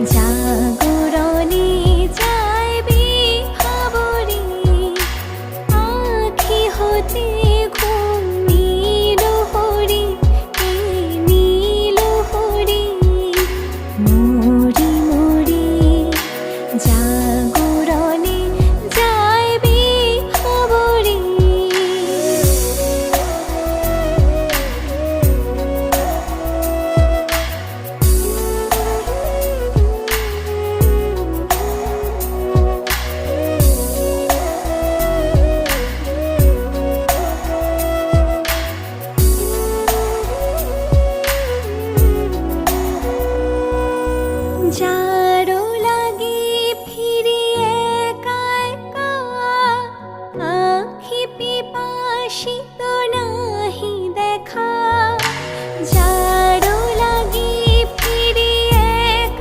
জাগরণে যাইবি ভাবরে আঁখি হতে ঘুম নীল হরি নীল হরি মরি মরি জাগরণে যাইবি ভাবরে जा